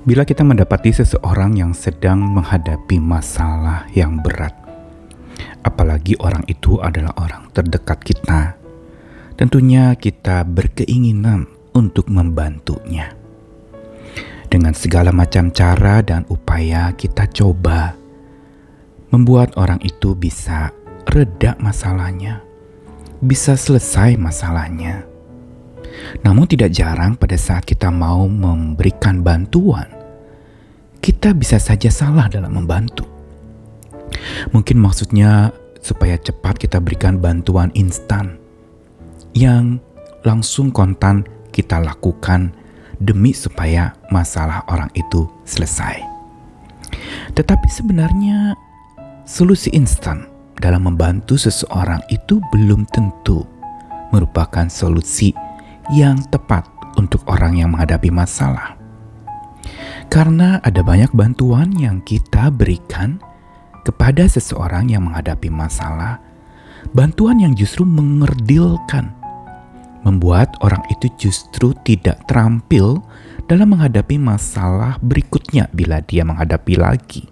Bila kita mendapati seseorang yang sedang menghadapi masalah yang berat, apalagi orang itu adalah orang terdekat kita, tentunya kita berkeinginan untuk membantunya. Dengan segala macam cara dan upaya kita coba membuat orang itu bisa reda masalahnya, bisa selesai masalahnya. Namun tidak jarang pada saat kita mau memberikan bantuan, kita bisa saja salah dalam membantu. Mungkin maksudnya supaya cepat kita berikan bantuan instan yang langsung kontan kita lakukan demi supaya masalah orang itu selesai. Tetapi sebenarnya solusi instan dalam membantu seseorang itu belum tentu merupakan solusi yang tepat untuk orang yang menghadapi masalah. Karena ada banyak bantuan yang kita berikan kepada seseorang yang menghadapi masalah, bantuan yang justru mengerdilkan, membuat orang itu justru tidak terampil dalam menghadapi masalah berikutnya bila dia menghadapi lagi.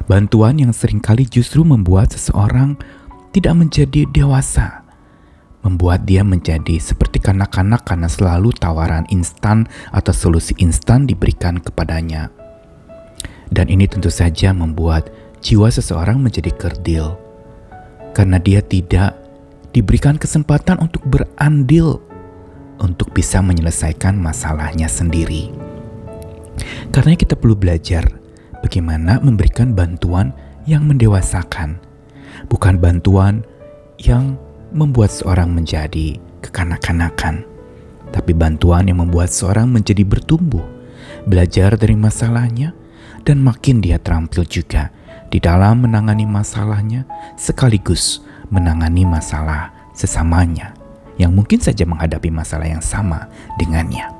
Bantuan yang seringkali justru membuat seseorang tidak menjadi dewasa, membuat dia menjadi seperti kanak-kanak karena selalu tawaran instan atau solusi instan diberikan kepadanya. Dan ini tentu saja membuat jiwa seseorang menjadi kerdil, karena dia tidak diberikan kesempatan untuk berandil, untuk bisa menyelesaikan masalahnya sendiri. Karena kita perlu belajar bagaimana memberikan bantuan yang mendewasakan, bukan bantuan yang membuat seorang menjadi kekanak-kanakan, tapi bantuan yang membuat seorang menjadi bertumbuh, belajar dari masalahnya, dan makin dia terampil juga di dalam menangani masalahnya sekaligus menangani masalah sesamanya yang mungkin saja menghadapi masalah yang sama dengannya.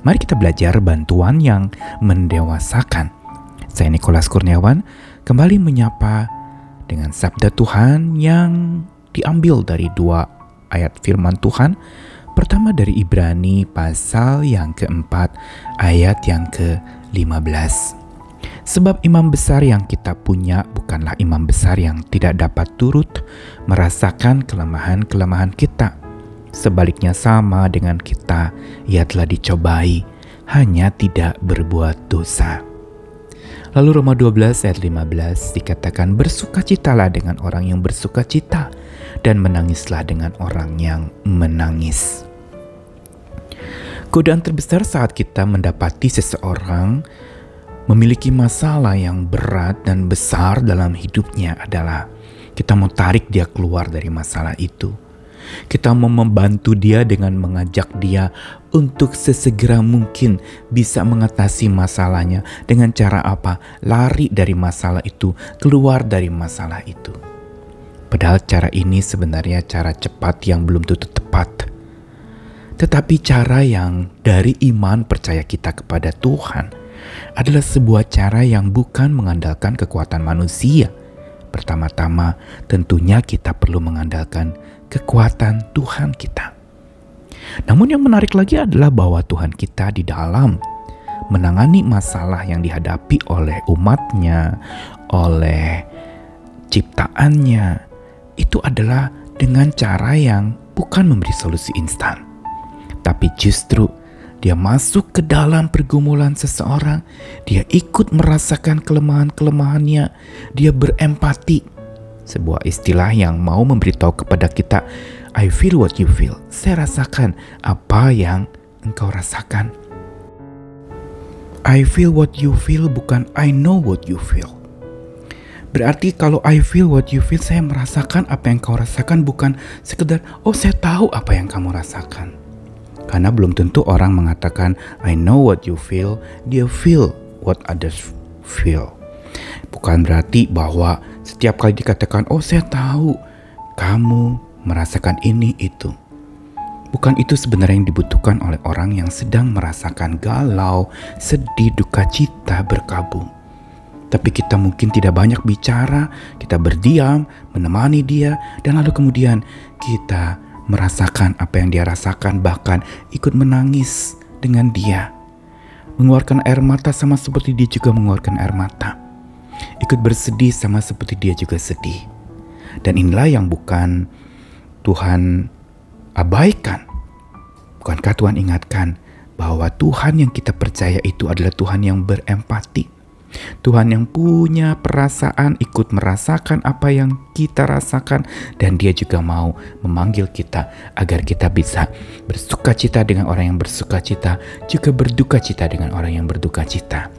Mari kita belajar bantuan yang mendewasakan. Saya Nikolas Kurniawan kembali menyapa dengan sabda Tuhan yang diambil dari 2 ayat firman Tuhan. Pertama dari Ibrani pasal yang keempat ayat yang ke-15. Sebab imam besar yang kita punya bukanlah imam besar yang tidak dapat turut merasakan kelemahan-kelemahan kita. Sebaliknya sama dengan kita, ia telah dicobai, hanya tidak berbuat dosa. Lalu Roma 12 ayat 15 dikatakan, bersukacitalah dengan orang yang bersukacita, dan menangislah dengan orang yang menangis. Godaan terbesar saat kita mendapati seseorang memiliki masalah yang berat dan besar dalam hidupnya adalah kita mau tarik dia keluar dari masalah itu. Kita mau membantu dia dengan mengajak dia untuk sesegera mungkin bisa mengatasi masalahnya. Dengan cara apa? Lari dari masalah itu, keluar dari masalah itu. Padahal cara ini sebenarnya cara cepat yang belum tentu tepat. Tetapi cara yang dari iman percaya kita kepada Tuhan adalah sebuah cara yang bukan mengandalkan kekuatan manusia. Pertama-tama tentunya kita perlu mengandalkan kekuatan Tuhan kita. Namun yang menarik lagi adalah bahwa Tuhan kita di dalam menangani masalah yang dihadapi oleh umatnya, oleh ciptaannya, itu adalah dengan cara yang bukan memberi solusi instan, tapi justru dia masuk ke dalam pergumulan seseorang, dia ikut merasakan kelemahan-kelemahannya, dia berempati. Sebuah istilah yang mau memberitahu kepada kita, I feel what you feel. Saya rasakan apa yang engkau rasakan. I feel what you feel bukan I know what you feel. Berarti kalau I feel what you feel, saya merasakan apa yang kau rasakan, bukan sekedar, oh saya tahu apa yang kamu rasakan. Karena belum tentu orang mengatakan I know what you feel, dia feel what others feel. Bukan berarti bahwa setiap kali dikatakan oh saya tahu kamu merasakan ini itu. Bukan itu sebenarnya yang dibutuhkan oleh orang yang sedang merasakan galau, sedih, duka cita berkabung. Tapi kita mungkin tidak banyak bicara, kita berdiam, menemani dia, dan lalu kemudian kita merasakan apa yang dia rasakan, bahkan ikut menangis dengan dia. mengeluarkan air mata sama seperti dia juga mengeluarkan air mata. Ikut bersedih sama seperti dia juga sedih. Dan inilah yang bukan Tuhan abaikan. Bukankah Tuhan ingatkan bahwa Tuhan yang kita percaya itu adalah Tuhan yang berempati. Tuhan yang punya perasaan, ikut merasakan apa yang kita rasakan, dan Dia juga mau memanggil kita agar kita bisa bersukacita dengan orang yang bersukacita, juga berduka cita dengan orang yang berduka cita.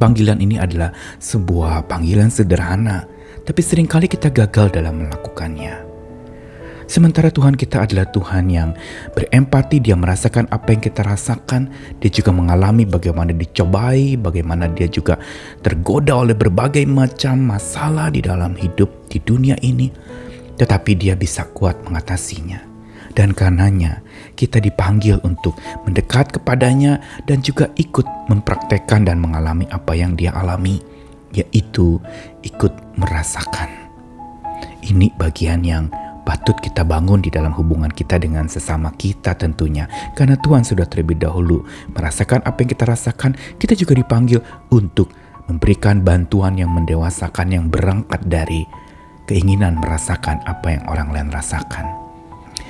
Panggilan ini adalah sebuah panggilan sederhana, tapi seringkali kita gagal dalam melakukannya. Sementara Tuhan kita adalah Tuhan yang berempati, Dia merasakan apa yang kita rasakan. Dia juga mengalami bagaimana dicobai, bagaimana dia juga tergoda oleh berbagai macam masalah di dalam hidup di dunia ini. Tetapi Dia bisa kuat mengatasinya. Dan karenanya kita dipanggil untuk mendekat kepadanya dan juga ikut mempraktekkan dan mengalami apa yang Dia alami, yaitu ikut merasakan. Ini bagian yang patut kita bangun di dalam hubungan kita dengan sesama kita tentunya. Karena Tuhan sudah terlebih dahulu merasakan apa yang kita rasakan, kita juga dipanggil untuk memberikan bantuan yang mendewasakan, yang berangkat dari keinginan merasakan apa yang orang lain rasakan.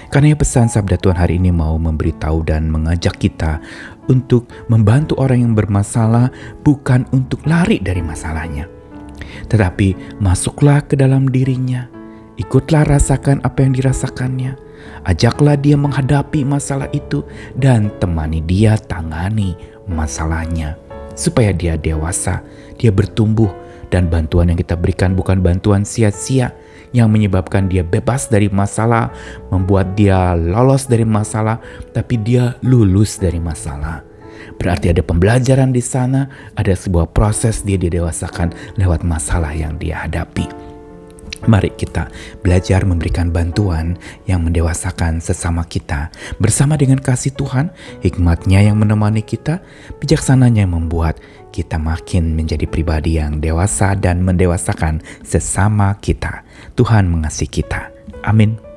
Karena pesan sabda Tuhan hari ini mau memberitahu dan mengajak kita untuk membantu orang yang bermasalah, bukan untuk lari dari masalahnya, tetapi masuklah ke dalam dirinya. Ikutlah rasakan apa yang dirasakannya. Ajaklah dia menghadapi masalah itu dan temani dia tangani masalahnya. Supaya dia dewasa, dia bertumbuh, dan bantuan yang kita berikan bukan bantuan sia-sia yang menyebabkan dia bebas dari masalah, membuat dia lolos dari masalah, tapi dia lulus dari masalah. Berarti ada pembelajaran di sana, ada sebuah proses dia didewasakan lewat masalah yang dia hadapi. Mari kita belajar memberikan bantuan yang mendewasakan sesama kita bersama dengan kasih Tuhan, hikmat-Nya yang menemani kita, bijaksananya yang membuat kita makin menjadi pribadi yang dewasa dan mendewasakan sesama kita. Tuhan mengasihi kita. Amin.